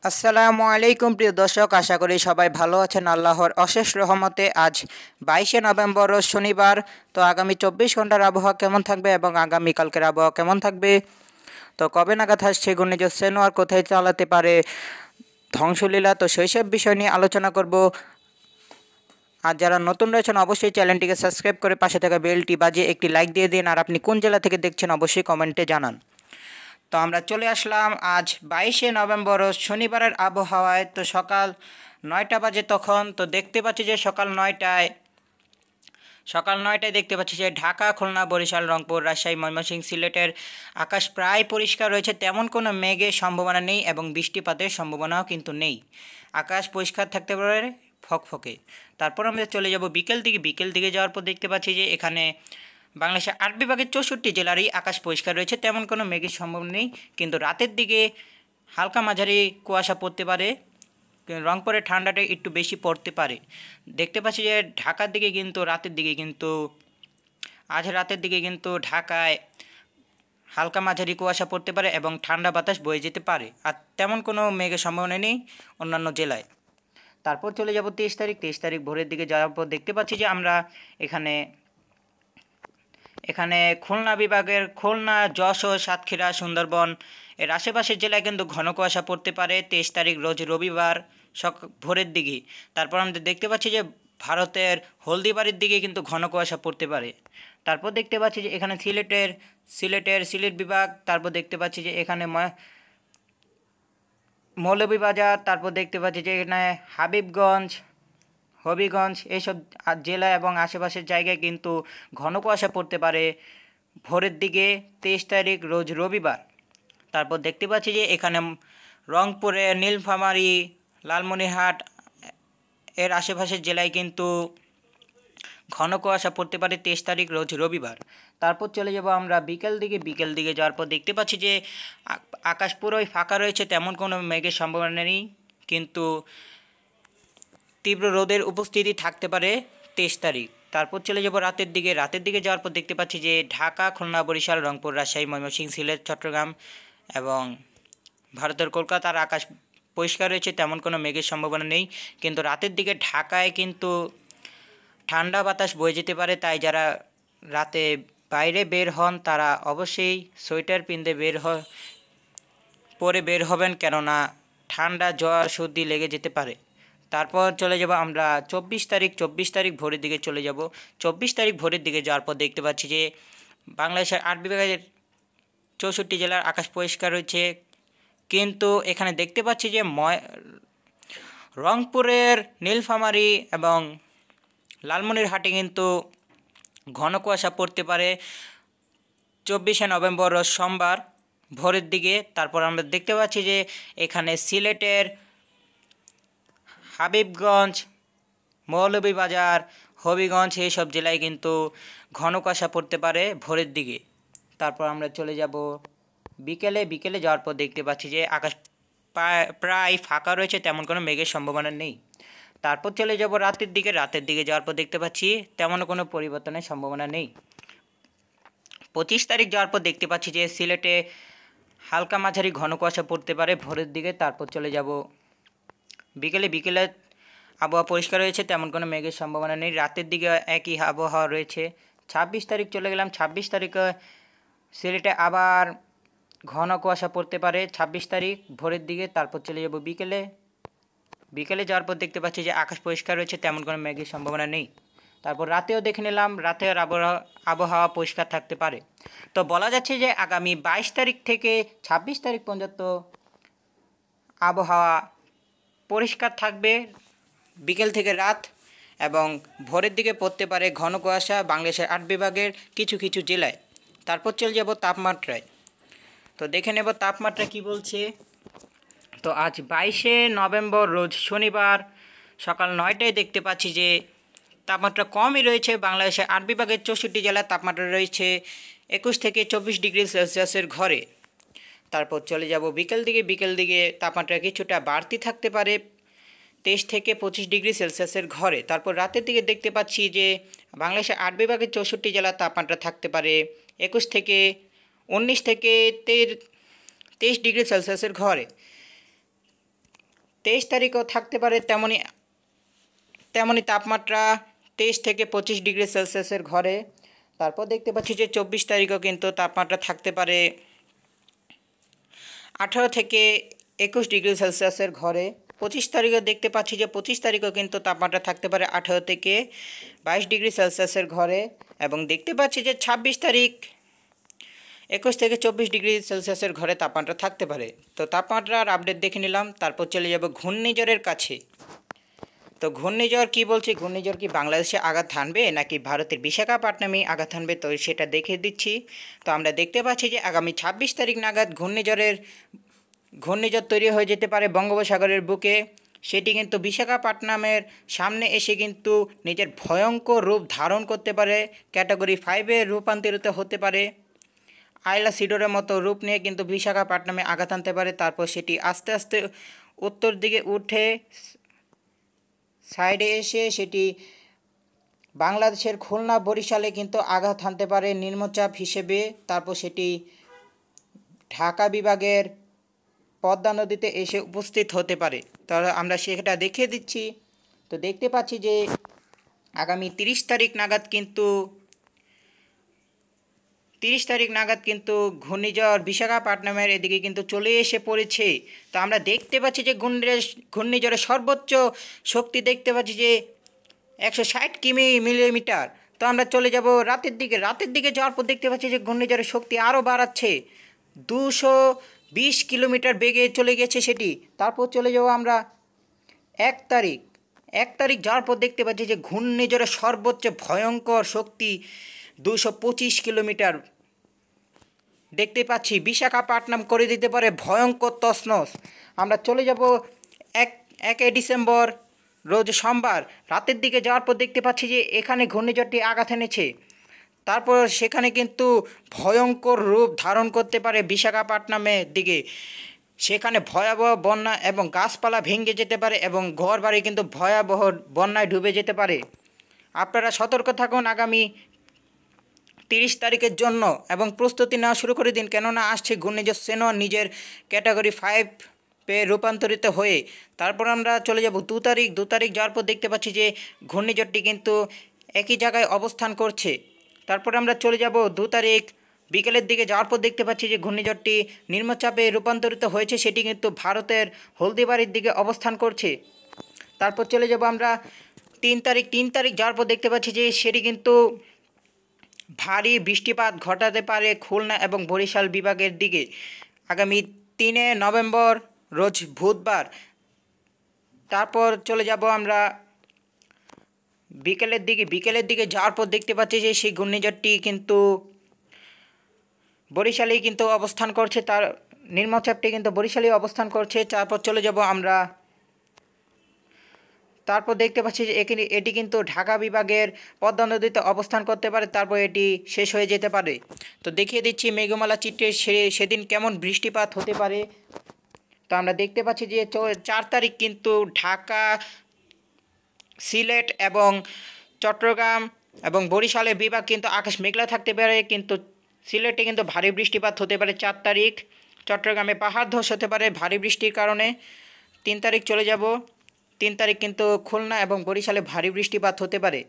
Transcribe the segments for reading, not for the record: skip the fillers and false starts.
আসসালামু আলাইকুম প্রিয় দর্শক, আশা করি সবাই ভালো আছেন। আল্লাহর অশেষ রহমতে আজ 22শে নভেম্বর রোজ শনিবার। তো আগামী 24 ঘন্টার আবহাওয়া কেমন থাকবে এবং আগামীকালকের আবহাওয়া কেমন থাকবে, তো কবে নাগাদ আসছে ঘূর্ণিঝড় সেনুয়ার, কোথায় চালাতে পারে ধ্বংসলীলা, তো সেই সব বিষয় নিয়ে আলোচনা করব। আর যারা নতুন রয়েছেন অবশ্যই চ্যানেলটিকে সাবস্ক্রাইব করে পাশে থাকা বেলটি বাজিয়ে একটি লাইক দিয়ে দিন। আর আপনি কোন জেলা থেকে দেখছেন অবশ্যই কমেন্টে জানান। তো আমরা চলে আসলাম আজ 22শে নভেম্বর রোজ শনিবারের আবহাওয়ায়। তো সকাল 9টা বাজে তখন। তো দেখতে পাচ্ছি যে সকাল নয়টায় দেখতে পাচ্ছি যে ঢাকা, খুলনা, বরিশাল, রংপুর, রাজশাহী, ময়মনসিংহ, সিলেটের আকাশ প্রায় পরিষ্কার রয়েছে। তেমন কোনো মেঘের সম্ভাবনা নেই এবং বৃষ্টিপাতের সম্ভাবনাও কিন্তু নেই। আকাশ পরিষ্কার থাকতে পারে, ফকফকে। তারপর আমরা চলে যাব বিকেল দিকে যাওয়ার পর দেখতে পাচ্ছি যে এখানে বাংলাদেশের 8 বিভাগের 64 জেলারই আকাশ পরিষ্কার রয়েছে, তেমন কোনো মেঘের সম্ভাবনা নেই। কিন্তু রাতের দিকে হালকা মাঝারি কুয়াশা পড়তে পারে, রংপুরে ঠান্ডাটা একটু বেশি পড়তে পারে। দেখতে পাচ্ছি যে ঢাকার দিকে কিন্তু আজ রাতের দিকে কিন্তু ঢাকায় হালকা মাঝারি কুয়াশা পড়তে পারে এবং ঠান্ডা বাতাস বয়ে যেতে পারে। আর তেমন কোনো মেঘের সম্ভাবনা নেই অন্যান্য জেলায়। তারপর চলে যাব 23 তারিখ ভোরের দিকে যাওয়ার পর দেখতে পাচ্ছি যে আমরা এখানে খুলনা বিভাগের খুলনা, যশোর, সাতক্ষীরা, সুন্দরবন এর আশেপাশের জেলায় কিন্তু ঘন কুয়াশা পড়তে পারে 23 তারিখ রোজ রবিবার ভোরের দিকে। তারপর আমরা দেখতে পাচ্ছি যে ভারতের হলদিবাড়ির দিকে কিন্তু ঘন কুয়াশা পড়তে পারে। তারপর দেখতে পাচ্ছি যে এখানে সিলেট বিভাগ। তারপর দেখতে পাচ্ছি যে এখানে মৌলভীবাজার। তারপর দেখতে পাচ্ছি যে এখানে হবিগঞ্জ এইসব জেলা এবং আশেপাশের জায়গায় কিন্তু ঘন কুয়াশা পড়তে পারে ভোরের দিকে 23 তারিখ রোজ রবিবার। তারপর দেখতে পাচ্ছি যে এখানে রংপুরে নীলফামারী, লালমনিরহাট এর আশেপাশের জেলায় কিন্তু ঘন কুয়াশা পড়তে পারে 23 তারিখ রোজ রবিবার। তারপর চলে যাব আমরা বিকেল দিকে যাওয়ার পর দেখতে পাচ্ছি যে আকাশ পুরোই ফাঁকা রয়েছে, তেমন কোনো মেঘের সম্ভাবনা নেই। কিন্তু তীব্র রোদের উপস্থিতি থাকতে পারে 23 তারিখ। তারপর চলে যাব রাতের দিকে যাওয়ার পর দেখতে পাচ্ছি যে ঢাকা, খুলনা, বরিশাল, রংপুর, রাজশাহী, ময়মনসিংহ, সিলেট, চট্টগ্রাম এবং ভারতের কলকাতার আকাশ পরিষ্কার রয়েছে, তেমন কোনো মেঘের সম্ভাবনা নেই। কিন্তু রাতের দিকে ঢাকায় কিন্তু ঠান্ডা বাতাস বয়ে যেতে পারে, তাই যারা রাতে বাইরে বের হন তারা অবশ্যই সোয়েটার পিনতে পরে বের হবেন, কেননা ঠান্ডা, জ্বর, সর্দি লেগে যেতে পারে। তারপর চলে যাব আমরা 24 তারিখ ভোরের দিকে চলে যাব। 24 তারিখ ভোরের দিকে যাওয়ার পর দেখতে পাচ্ছি যে বাংলাদেশের 8 বিভাগের 64 জেলার আকাশ পরিষ্কার রয়েছে। কিন্তু এখানে দেখতে পাচ্ছি যে রংপুরের নীলফামারী এবং লালমনিরহাটে কিন্তু ঘন কুয়াশা পড়তে পারে 24শে নভেম্বর রোজ সোমবার ভোরের দিকে। তারপর আমরা দেখতে পাচ্ছি যে এখানে সিলেটের হাবিবগঞ্জ, মৌলভীবাজার, হবিগঞ্জ এইসব জেলায় কিন্তু ঘন কুয়াশা পড়তে পারে ভোরের দিকে। তারপর আমরা চলে যাব বিকেলে যাওয়ার পর দেখতে পাচ্ছি যে আকাশ প্রায় ফাঁকা রয়েছে, তেমন কোনো মেঘের সম্ভাবনা নেই। তারপর চলে যাব রাতের দিকে যাওয়ার পর দেখতে পাচ্ছি তেমন কোনো পরিবর্তনের সম্ভাবনা নেই। 25 তারিখ যাওয়ার পর দেখতে পাচ্ছি যে সিলেটে হালকা মাঝারি ঘন কুয়াশা পড়তে পারে ভোরের দিকে। তারপর চলে যাব বিকেলে আবহাওয়া পরিষ্কার রয়েছে, তেমন কোনো মেঘের সম্ভাবনা নেই। রাতের দিকে একই আবহাওয়া রয়েছে। 26 তারিখ চলে গেলাম। 26 তারিখে সিলেটে আবার ঘন কুয়াশা পড়তে পারে 26 তারিখ ভোরের দিকে। তারপর চলে যাব বিকেলে যাওয়ার পর দেখতে পাচ্ছি যে আকাশ পরিষ্কার রয়েছে, তেমন কোনো মেঘের সম্ভাবনা নেই। তারপর রাতেও দেখে নিলাম, রাতের আবহাওয়া পরিষ্কার থাকতে পারে। তো বলা যাচ্ছে যে আগামী 22 তারিখ থেকে 26 তারিখ পর্যন্ত আবহাওয়া পরিষ্কার থাকবে বিকেল থেকে রাত, এবং ভোরের দিকে পড়তে পারে ঘন কুয়াশা বাংলাদেশের 8 বিভাগের কিছু কিছু জেলায়। তারপর চলে যাব তাপমাত্রায়। তো দেখে নেব তাপমাত্রা কি বলছে। তো আজ 22শে নভেম্বর রোজ শনিবার সকাল 9টায় দেখতে পাচ্ছি যে তাপমাত্রা কমই রয়েছে। বাংলাদেশের 8 বিভাগের 64 জেলার তাপমাত্রা রয়েছে 21 থেকে 24 ডিগ্রি সেলসিয়াসের ঘরে। তারপর চলে যাব বিকেল দিকে তাপমাত্রা কিছুটা বাড়তি থাকতে পারে 23 থেকে 25 ডিগ্রি সেলসিয়াসের ঘরে। তারপর রাতের দিকে দেখতে পাচ্ছি যে বাংলাদেশের 8 বিভাগের 64 জেলার তাপমাত্রা থাকতে পারে 19 থেকে 23 ডিগ্রি সেলসিয়াসের ঘরে। তারিখও থাকতে পারে তেমনই তেমনই তাপমাত্রা 23 থেকে 25 ডিগ্রি সেলসিয়াসের ঘরে। তারপর দেখতে পাচ্ছি যে 24 তারিখও কিন্তু তাপমাত্রা থাকতে পারে 18 থেকে 21 ডিগ্রি সেলসিয়াসের ঘরে। 25 তারিখও দেখতে পাচ্ছি যে 25 তারিখও কিন্তু তাপমাত্রা থাকতে পারে 18 থেকে 22 ডিগ্রি সেলসিয়াসের ঘরে। এবং দেখতে পাচ্ছি যে 26 তারিখ 21 থেকে 24 ডিগ্রি সেলসিয়াসের ঘরে তাপমাত্রা থাকতে পারে। তো তাপমাত্রার আপডেট দেখে নিলাম। তারপর চলে যাব ঘূর্ণিঝড়ের কাছে। তো ঘূর্ণিঝড় কি বলছি, ঘূর্ণিঝড় কি বাংলাদেশে আঘাত হানবে নাকি ভারতের বিশাখাপত্তনমে আঘাত হানবে, তো সেটা দেখে দিচ্ছি। তো আমরা দেখতে পাচ্ছি যে আগামী 26 তারিখ নাগাদ ঘূর্ণিঝড় তৈরি হয়ে যেতে পারে বঙ্গোপসাগরের বুকে। সেটি কিন্তু বিশাখাপত্তনমের সামনে এসে কিন্তু নিজের ভয়ঙ্কর রূপ ধারণ করতে পারে, ক্যাটাগরি 5-এ রূপান্তরিত হতে পারে। আইলা সিডরের মতো রূপ নিয়ে কিন্তু বিশাখাপত্তনমে আঘাত আনতে পারে। তারপর সেটি আস্তে আস্তে উত্তর দিকে উঠে সাইডে এসে সেটি বাংলাদেশের খুলনা বরিশালে কিন্তু আঘাত হানতে পারে নিম্নচাপ হিসেবে। তারপর সেটি ঢাকা বিভাগের পদ্মা নদীতে এসে উপস্থিত হতে পারে। তাহলে আমরা সেটা দেখিয়ে দিচ্ছি। তো দেখতে পাচ্ছি যে আগামী 30 তারিখ নাগাদ কিন্তু ঘূর্ণিঝড় বিশাখাপত্তনমের এদিকে কিন্তু চলে এসে পড়েছে। তো আমরা দেখতে পাচ্ছি যে ঘূর্ণিঝড়ের সর্বোচ্চ শক্তি দেখতে পাচ্ছি যে 160 মিলিমিটার। তো আমরা চলে যাব রাতের দিকে যাওয়ার পর দেখতে পাচ্ছি যে ঘূর্ণিঝড়ের শক্তি আরও বাড়াচ্ছে, 220 কিলোমিটার বেগে চলে গেছে সেটি। তারপর চলে যাব আমরা 1 তারিখ যাওয়ার পর দেখতে পাচ্ছি যে ঘূর্ণিঝড়ের সর্বোচ্চ ভয়ঙ্কর শক্তি 225 কিলোমিটার দেখতে পাচ্ছি। বিশাখাপত্তনম করে দিতে পারে ভয়ঙ্কর তছনছ। আমরা চলে যাব 1 ডিসেম্বর রোজ সোমবার রাতের দিকে যাওয়ার পর দেখতে পাচ্ছি যে এখানে ঘূর্ণিঝড়টি আঘাত এনেছে। তারপর সেখানে কিন্তু ভয়ঙ্কর রূপ ধারণ করতে পারে বিশাখাপত্তনমের দিকে। সেখানে ভয়াবহ বন্যা এবং গাছপালা ভেঙে যেতে পারে এবং ঘরবাড়ি কিন্তু ভয়াবহ বন্যায় ডুবে যেতে পারে। আপনারা সতর্ক থাকুন আগামী 30 তারিখের জন্য এবং প্রস্তুতি নেওয়া শুরু করে দিন, কেননা আসছে ঘূর্ণিঝড় সেনোয়ার নিজের ক্যাটাগরি 5-এ রূপান্তরিত হয়ে। তারপর আমরা চলে যাব 2 তারিখ যাওয়ার পর দেখতে পাচ্ছি যে ঘূর্ণিঝড়টি কিন্তু একই জায়গায় অবস্থান করছে। তারপর আমরা চলে যাব 2 তারিখ বিকেলের দিকে যাওয়ার পর দেখতে পাচ্ছি যে ঘূর্ণিঝড়টি নিম্নচাপে রূপান্তরিত হয়েছে, সেটি কিন্তু ভারতের হলদিবাড়ির দিকে অবস্থান করছে। তারপর চলে যাব আমরা 3 তারিখ যাওয়ার পর দেখতে পাচ্ছি যে সেটি কিন্তু ভারী বৃষ্টিপাত ঘটাতে পারে খুলনা এবং বরিশাল বিভাগের দিকে আগামী 3 নভেম্বর রোজ বুধবার। তারপর চলে যাব আমরা বিকেলের দিকে যাওয়ার পর দেখতে পাচ্ছি যে সেই ঘূর্ণিঝড়টি কিন্তু বরিশালেই কিন্তু অবস্থান করছে, তার নিম্নচাপটি কিন্তু বরিশালেই অবস্থান করছে। তারপর চলে যাব আমরা, তারপর দেখতে পাচ্ছি যে এটি কিন্তু ঢাকা বিভাগের পদ্মা নদীতে অবস্থান করতে পারে, তারপর এটি শেষ হয়ে যেতে পারে। তো দেখিয়ে দিচ্ছি মেঘমালা চিত্রে সেদিন কেমন বৃষ্টিপাত হতে পারে। তো আমরা দেখতে পাচ্ছি যে 4 তারিখ কিন্তু ঢাকা, সিলেট এবং চট্টগ্রাম এবং বরিশালের বিভাগ কিন্তু আকাশ মেঘলা থাকতে পারে, কিন্তু সিলেটে কিন্তু ভারী বৃষ্টিপাত হতে পারে 4 তারিখ। চট্টগ্রামে পাহাড় ধস হতে পারে ভারী বৃষ্টির কারণে। 3 তারিখ চলে যাব, 3 তারিখ কিন্তু খুলনা এবং বরিশালে ভারী বৃষ্টিপাত হতে পারে।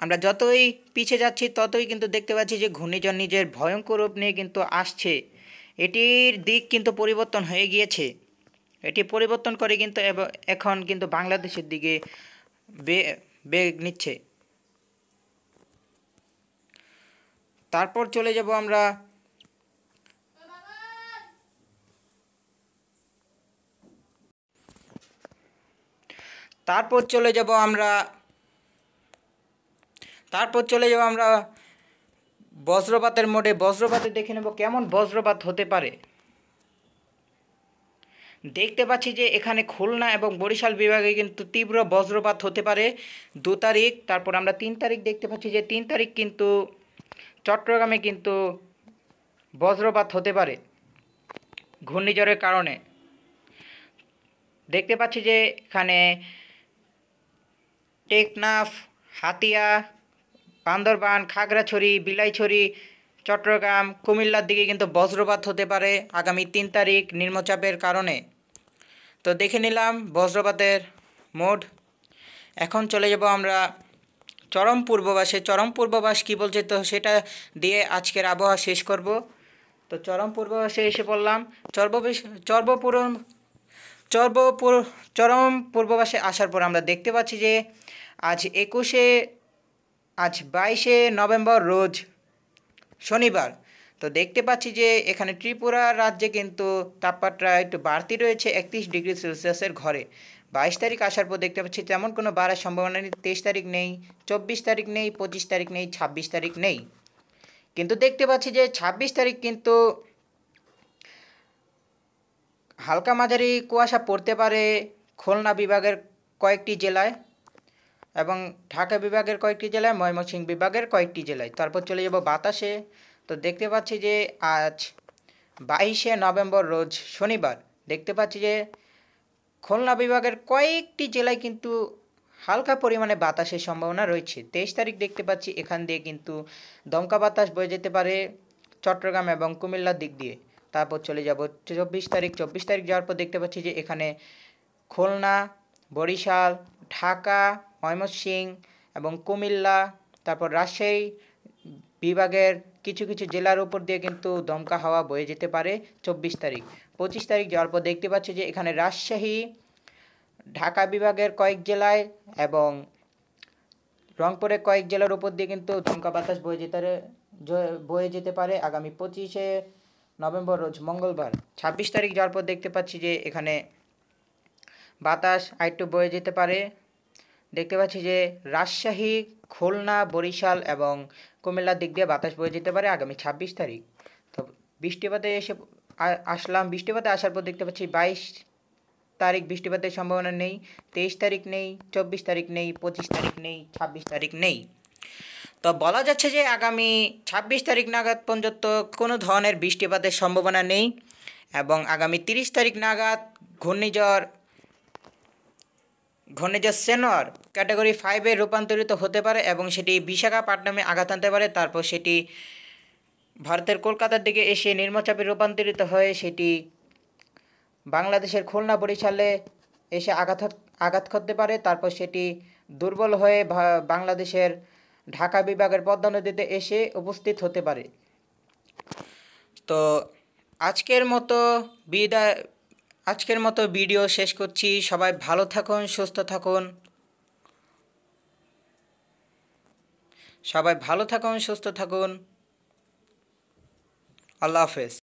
আমরা যতই পিছিয়ে যাচ্ছি ততই কিন্তু দেখতে পাচ্ছি যে ঘূর্ণিঝড় নিজের ভয়ঙ্কর রূপ নিয়ে কিন্তু আসছে। এটির দিক কিন্তু পরিবর্তন হয়ে গিয়েছে, এটি পরিবর্তন করে কিন্তু এখন কিন্তু বাংলাদেশের দিকে বেগ নিচ্ছে। তারপর চলে যাব আমরা বজ্রপাতের মোডে। বজ্রপাতে দেখে নেব কেমন বজ্রপাত হতে পারে। দেখতে পাচ্ছি যে এখানে খুলনা এবং বরিশাল বিভাগে কিন্তু তীব্র বজ্রপাত হতে পারে 2 তারিখ। তারপর আমরা 3 তারিখ দেখতে পাচ্ছি যে 3 তারিখ কিন্তু চট্টগ্রামে কিন্তু বজ্রপাত হতে পারে ঘূর্ণিঝড়ের কারণে। দেখতে পাচ্ছি যে এখানে টেকনাফ, হাতিয়া, বান্দরবান, খাগড়াছড়ি, বিলাইছড়ি, চট্টগ্রাম, কুমিল্লার দিকে কিন্তু বজ্রপাত হতে পারে আগামী 3 তারিখ নিম্নচাপের কারণে। তো দেখে নিলাম বজ্রপাতের মোড। এখন চলে যাব আমরা চরম পূর্ববাসে। চরম পূর্ববাস কী বলছে তো সেটা দিয়ে আজকের আবহাওয়া শেষ করব। তো চরম পূর্ববাসে এসে পড়লাম। চরম পূর্ববাসে আসার পর আমরা দেখতে পাচ্ছি যে আজ 22শে নভেম্বর রোজ শনিবার। তো দেখতে পাচ্ছি যে এখানে ত্রিপুরা রাজ্যে কিন্তু তাপমাত্রা একটু বাড়তি রয়েছে 31 ডিগ্রি সেলসিয়াসের ঘরে। 22 তারিখ আসার পর দেখতে পাচ্ছি তেমন কোনো বাড়ার সম্ভাবনা নেই। 23 তারিখ নেই, 24 তারিখ নেই, 25 তারিখ নেই, 26 তারিখ নেই। কিন্তু দেখতে পাচ্ছি যে 26 তারিখ কিন্তু হালকা মাঝারি কুয়াশা পড়তে পারে খুলনা বিভাগের কয়েকটি জেলায় এবং ঢাকা বিভাগের কয়েকটি জেলায়, ময়মনসিংহ বিভাগের কয়েকটি জেলায়। তারপর চলে যাব বাতাসে। তো দেখতে পাচ্ছি যে আজ 22শে নভেম্বর রোজ শনিবার। দেখতে পাচ্ছি যে খুলনা বিভাগের কয়েকটি জেলায় কিন্তু হালকা পরিমাণে বাতাসের সম্ভাবনা রয়েছে। 23 তারিখ দেখতে পাচ্ছি এখান দিয়ে কিন্তু দমকা বাতাস বয়ে যেতে পারে চট্টগ্রাম এবং কুমিল্লার দিক দিয়ে। তারপর চলে যাব 24 তারিখ। 24 তারিখ যাওয়ার পর দেখতে পাচ্ছি যে এখানে খুলনা, বরিশাল, ঢাকা, ময়মনসিংহ এবং কুমিল্লা, তারপর রাজশাহী বিভাগের কিছু কিছু জেলার উপর দিয়ে কিন্তু দমকা হাওয়া বয়ে যেতে পারে 24 তারিখ। 25 তারিখ যাওয়ার পর দেখতে পাচ্ছি যে এখানে রাজশাহী, ঢাকা বিভাগের কয়েক জেলায় এবং রংপুরের কয়েক জেলার উপর দিয়ে কিন্তু দমকা বাতাস বয়ে যেতে পারে আগামী 25শে নভেম্বর রোজ মঙ্গলবার। 26 তারিখ যাওয়ার পর দেখতে পাচ্ছি যে এখানে বাতাস আরেকটু বয়ে যেতে পারে। দেখতে পাচ্ছি যে রাজশাহী, খুলনা, বরিশাল এবং কুমিল্লার দিক দিয়ে বাতাস বয়ে যেতে পারে আগামী 26 তারিখ। তো বৃষ্টিপাতে আসলাম। বৃষ্টিপাতে আসার পর দেখতে পাচ্ছি 22 তারিখ বৃষ্টিপাতের সম্ভাবনা নেই, 23 তারিখ নেই, 24 তারিখ নেই, 25 তারিখ নেই, 26 তারিখ নেই। তো বলা যাচ্ছে যে আগামী 26 তারিখ নাগাদ পর্যন্ত কোনো ধরনের বৃষ্টিপাতের সম্ভাবনা নেই এবং আগামী 30 তারিখ নাগাদ ঘূর্ণিঝড় সেনোয়ার ক্যাটাগরি 5-এ রূপান্তরিত হতে পারে এবং সেটি বিশাখাপত্তনমে আঘাত আনতে পারে। তারপর সেটি ভারতের কলকাতার দিকে এসে নিম্নচাপে রূপান্তরিত হয়ে সেটি বাংলাদেশের খুলনা, বরিশালে এসে আঘাত করতে পারে। তারপর সেটি দুর্বল হয়ে বাংলাদেশের ঢাকা বিভাগের পদ্মা নদীতে এসে উপস্থিত হতে পারে। তো আজকের মতো ভিডিও শেষ করছি। সবাই ভালো থাকুন, সুস্থ থাকুন। আল্লাহ হাফেজ।